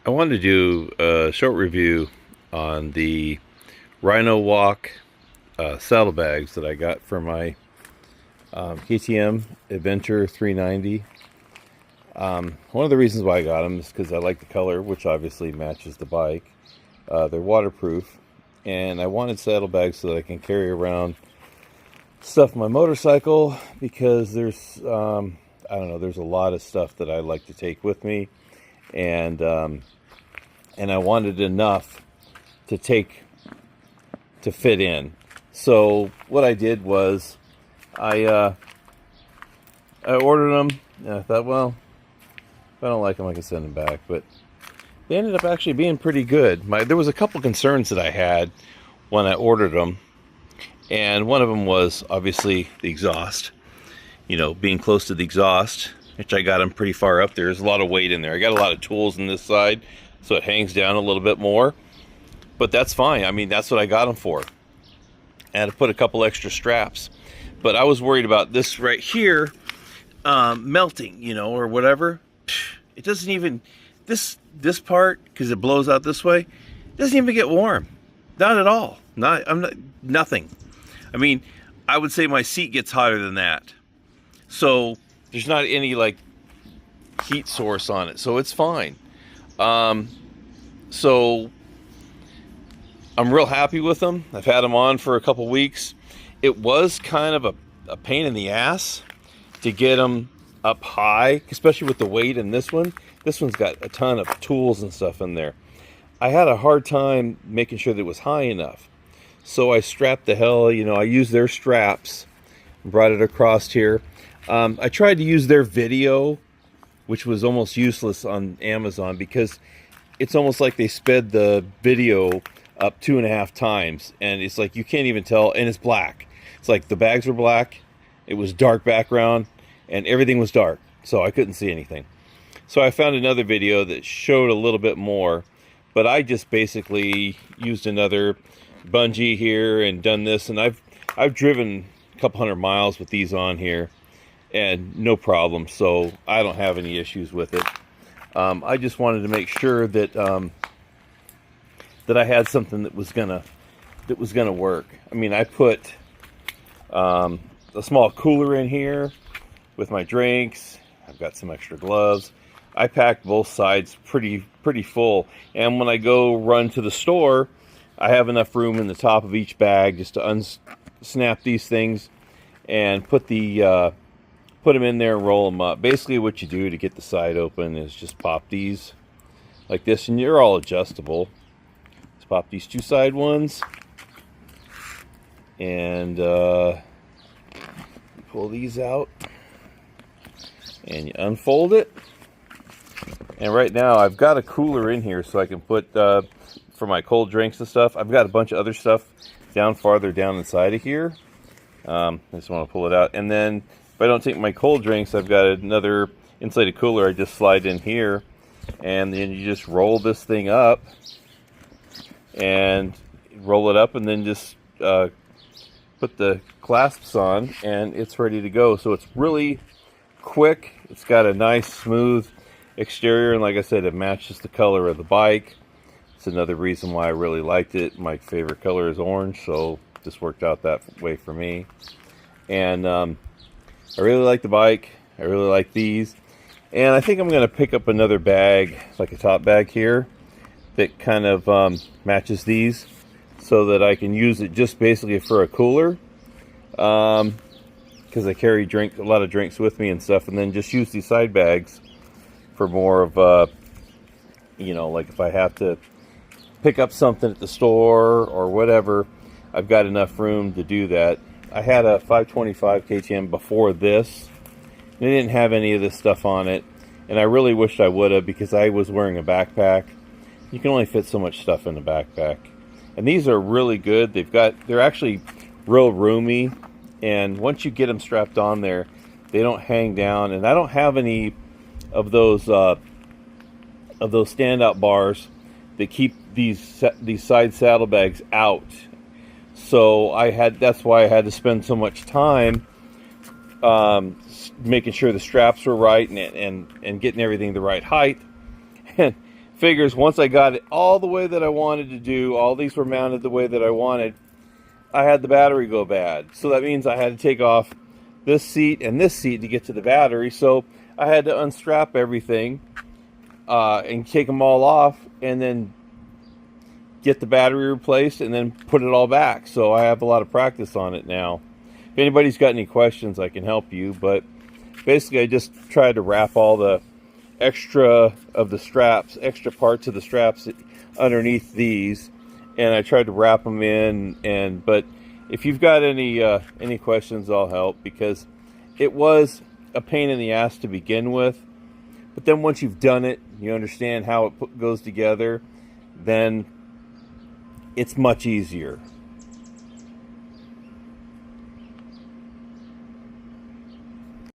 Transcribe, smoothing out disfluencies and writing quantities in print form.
I wanted to do a short review on the Rhinowalk saddlebags that I got for my KTM Adventure 390. One of the reasons why I got them is because I like the color, which obviously matches the bike. They're waterproof, and I wanted saddlebags so that I can carry around stuff on my motorcycle because there's, I don't know, there's a lot of stuff that I like to take with me, and I wanted enough to fit in. So what I did was I ordered them, and I thought, well, if I don't like them, I can send them back. But they ended up actually being pretty good. There was a couple concerns that I had when I ordered them, and one of them was obviously the exhaust. You know, being close to the exhaust, which I got them pretty far up there. There's a lot of weight in there. I got a lot of tools in this side, so it hangs down a little bit more. But that's fine. I mean, that's what I got them for. I had to put a couple extra straps. But I was worried about this right here melting, you know, or whatever. It doesn't even, this part, because it blows out this way, doesn't even get warm. Not at all. Nothing. I mean, I would say my seat gets hotter than that. So there's not any like heat source on it, so it's fine. So I'm real happy with them. I've had them on for a couple weeks. It was kind of a pain in the ass to get them up high, especially with the weight in this one. This one's got a ton of tools and stuff in there. I had a hard time making sure that it was high enough. So I strapped the hell, you know, I used their straps, brought it across here. I tried to use their video, which was almost useless on Amazon because it's almost like they sped the video up 2.5 times, and it's like you can't even tell, and it's black. It's like the bags were black, it was dark background, and everything was dark, so I couldn't see anything. So I found another video that showed a little bit more, but I just basically used another bungee here and done this, and I've driven a couple hundred miles with these on here and no problem, so I don't have any issues with it. I just wanted to make sure that that I had something that was gonna work. I mean, I put a small cooler in here with my drinks. I've got some extra gloves. I packed both sides pretty full, and when I go run to the store, I have enough room in the top of each bag just to unsnap these things and put them in there and roll them up. Basically what you do to get the side open is just pop these like this, and you're all adjustable. Just pop these two side ones, and pull these out, and you unfold it. And right now I've got a cooler in here so I can put for my cold drinks and stuff. I've got a bunch of other stuff farther down inside of here. I just want to pull it out, and then if I don't take my cold drinks, I've got another insulated cooler I just slide in here, and then you just roll this thing up and roll it up, and then just put the clasps on, and it's ready to go. So it's really quick. It's got a nice smooth exterior, and like I said, it matches the color of the bike. It's another reason why I really liked it. My favorite color is orange, so this worked out that way for me. And I really like the bike. I really like these. And I think I'm going to pick up another bag, like a top bag here, that kind of matches these, so that I can use it just basically for a cooler. Because I carry a lot of drinks with me and stuff, and then just use these side bags for more of, you know, like if I have to pick up something at the store or whatever, I've got enough room to do that. I had a 525 KTM before this. They didn't have any of this stuff on it, and I really wished I would have, because I was wearing a backpack. You can only fit so much stuff in a backpack, and these are really good. They're actually real roomy, and once you get them strapped on there, they don't hang down. And I don't have any of those standout bars that keep these side saddlebags out. So that's why I had to spend so much time making sure the straps were right and getting everything the right height. And figures once I got it all the way that I wanted to do, all these were mounted the way that I wanted, I had the battery go bad. So that means I had to take off this seat and this seat to get to the battery. So I had to unstrap everything and take them all off and then get the battery replaced and then put it all back. So I have a lot of practice on it now. If anybody's got any questions, I can help you. But basically, I just tried to wrap all the extra of the straps, extra parts of the straps underneath these, and I tried to wrap them in. But if you've got any questions, I'll help, because it was a pain in the ass to begin with. But then once you've done it, you understand how it goes together, then it's much easier.